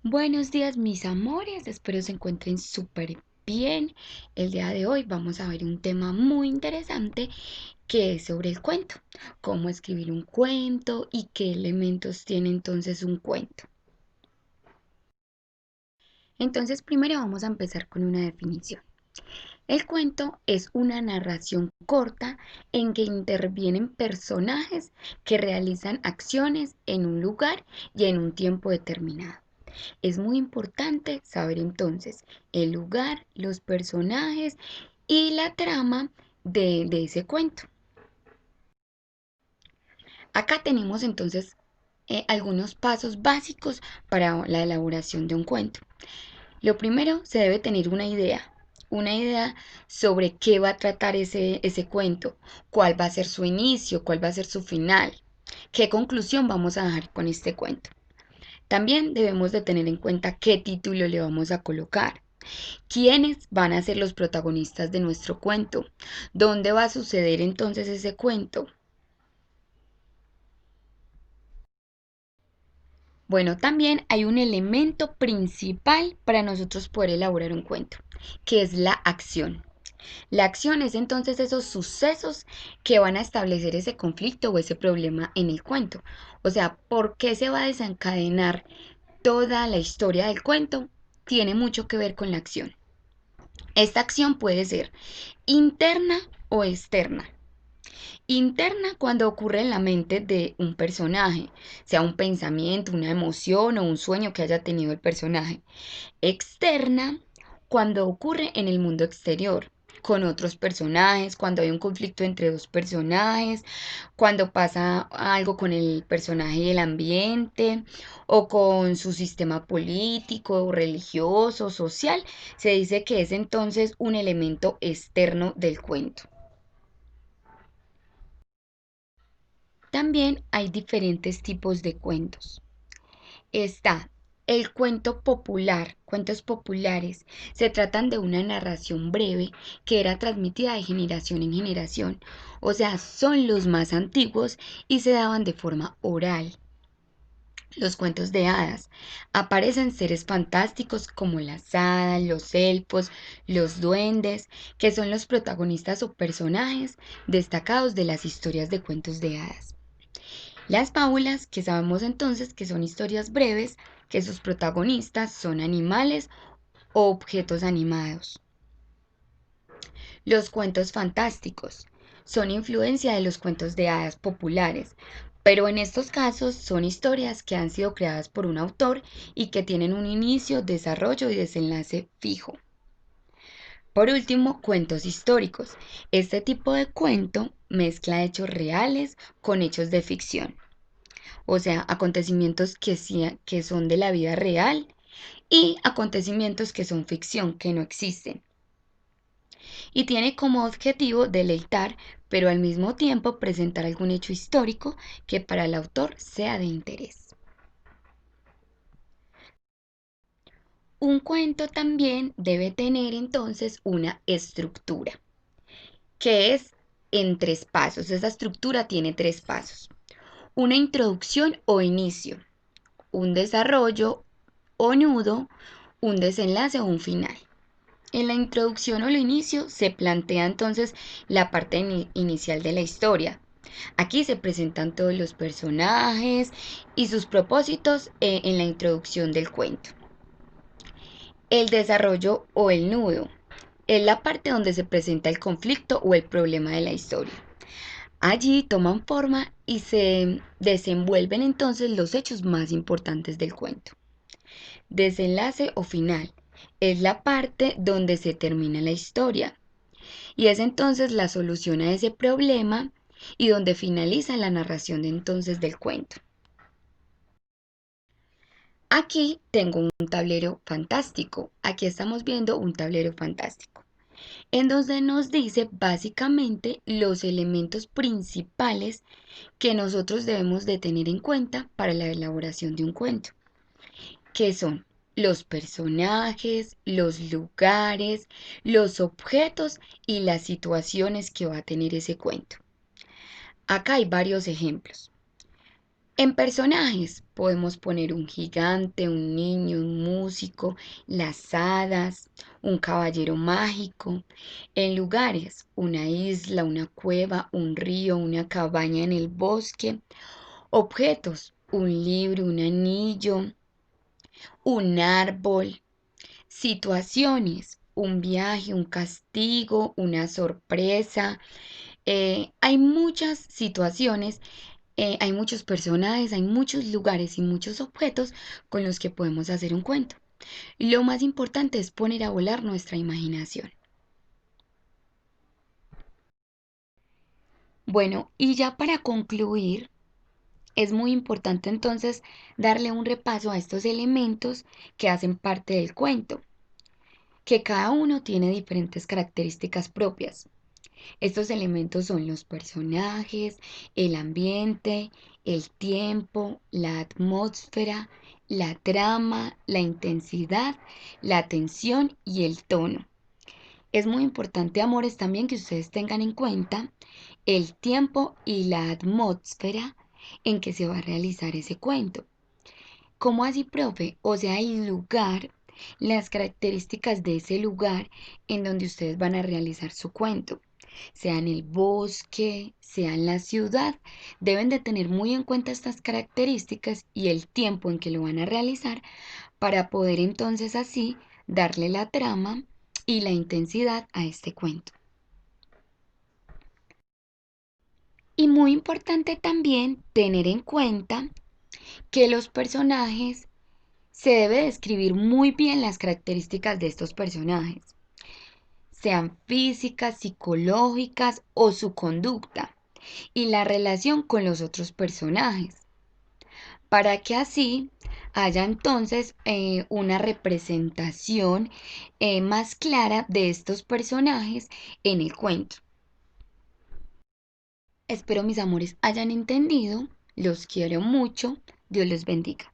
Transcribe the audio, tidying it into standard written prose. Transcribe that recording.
Buenos días, mis amores. Espero se encuentren súper bien. El día de hoy vamos a ver un tema muy interesante que es sobre el cuento. Cómo escribir un cuento y qué elementos tiene entonces un cuento. Entonces, primero vamos a empezar con una definición. El cuento es una narración corta en que intervienen personajes que realizan acciones en un lugar y en un tiempo determinado. Es muy importante saber entonces el lugar, los personajes y la trama de ese cuento. Acá tenemos entonces algunos pasos básicos para la elaboración de un cuento. Lo primero, se debe tener una idea sobre qué va a tratar ese cuento, cuál va a ser su inicio, cuál va a ser su final, qué conclusión vamos a dejar con este cuento. También debemos de tener en cuenta qué título le vamos a colocar. ¿Quiénes van a ser los protagonistas de nuestro cuento? ¿Dónde va a suceder entonces ese cuento? Bueno, también hay un elemento principal para nosotros poder elaborar un cuento, que es la acción. La acción es entonces esos sucesos que van a establecer ese conflicto o ese problema en el cuento. O sea, ¿por qué se va a desencadenar toda la historia del cuento? Tiene mucho que ver con la acción. Esta acción puede ser interna o externa. Interna cuando ocurre en la mente de un personaje, sea un pensamiento, una emoción o un sueño que haya tenido el personaje. Externa cuando ocurre en el mundo exterior, con otros personajes, cuando hay un conflicto entre dos personajes, cuando pasa algo con el personaje y el ambiente, o con su sistema político, religioso, social, se dice que es entonces un elemento externo del cuento. También hay diferentes tipos de cuentos. Está el cuento popular, cuentos populares. Se tratan de una narración breve que era transmitida de generación en generación. O sea, son los más antiguos y se daban de forma oral. Los cuentos de hadas. Aparecen seres fantásticos como las hadas, los elfos, los duendes, que son los protagonistas o personajes destacados de las historias de cuentos de hadas. Las fábulas, que sabemos entonces que son historias breves, que sus protagonistas son animales o objetos animados. Los cuentos fantásticos son influencia de los cuentos de hadas populares, pero en estos casos son historias que han sido creadas por un autor y que tienen un inicio, desarrollo y desenlace fijo. Por último, cuentos históricos. Este tipo de cuento mezcla hechos reales con hechos de ficción. O sea, acontecimientos que son de la vida real y acontecimientos que son ficción, que no existen. Y tiene como objetivo deleitar, pero al mismo tiempo presentar algún hecho histórico que para el autor sea de interés. Un cuento también debe tener entonces una estructura, que es en tres pasos. Esa estructura tiene tres pasos. Una introducción o inicio, un desarrollo o nudo, un desenlace o un final. En la introducción o el inicio se plantea entonces la parte inicial de la historia. Aquí se presentan todos los personajes y sus propósitos en la introducción del cuento. El desarrollo o el nudo es la parte donde se presenta el conflicto o el problema de la historia. Allí toman forma y se desenvuelven entonces los hechos más importantes del cuento. Desenlace o final es la parte donde se termina la historia y es entonces la solución a ese problema y donde finaliza la narración de entonces del cuento. Aquí tengo un tablero fantástico. Aquí estamos viendo un tablero fantástico, en donde nos dice básicamente los elementos principales que nosotros debemos de tener en cuenta para la elaboración de un cuento, que son los personajes, los lugares, los objetos y las situaciones que va a tener ese cuento. Acá hay varios ejemplos. En personajes podemos poner un gigante, un niño, un músico, las hadas, un caballero mágico. En lugares, una isla, una cueva, un río, una cabaña en el bosque. Objetos, un libro, un anillo, un árbol. Situaciones, un viaje, un castigo, una sorpresa. Hay muchas situaciones, hay muchos personajes, hay muchos lugares y muchos objetos con los que podemos hacer un cuento. Lo más importante es poner a volar nuestra imaginación. Bueno, y ya para concluir, es muy importante entonces darle un repaso a estos elementos que hacen parte del cuento, que cada uno tiene diferentes características propias. Estos elementos son los personajes, el ambiente, el tiempo, la atmósfera, la trama, la intensidad, la tensión y el tono. Es muy importante, amores, también que ustedes tengan en cuenta el tiempo y la atmósfera en que se va a realizar ese cuento. ¿Cómo así, profe? O sea, el lugar, las características de ese lugar en donde ustedes van a realizar su cuento, sea en el bosque, sea en la ciudad, deben de tener muy en cuenta estas características y el tiempo en que lo van a realizar para poder entonces así darle la trama y la intensidad a este cuento. Y muy importante también tener en cuenta que los personajes se debe describir muy bien las características de estos personajes, sean físicas, psicológicas o su conducta, y la relación con los otros personajes, para que así haya entonces una representación más clara de estos personajes en el cuento. Espero mis amores hayan entendido, los quiero mucho, Dios los bendiga.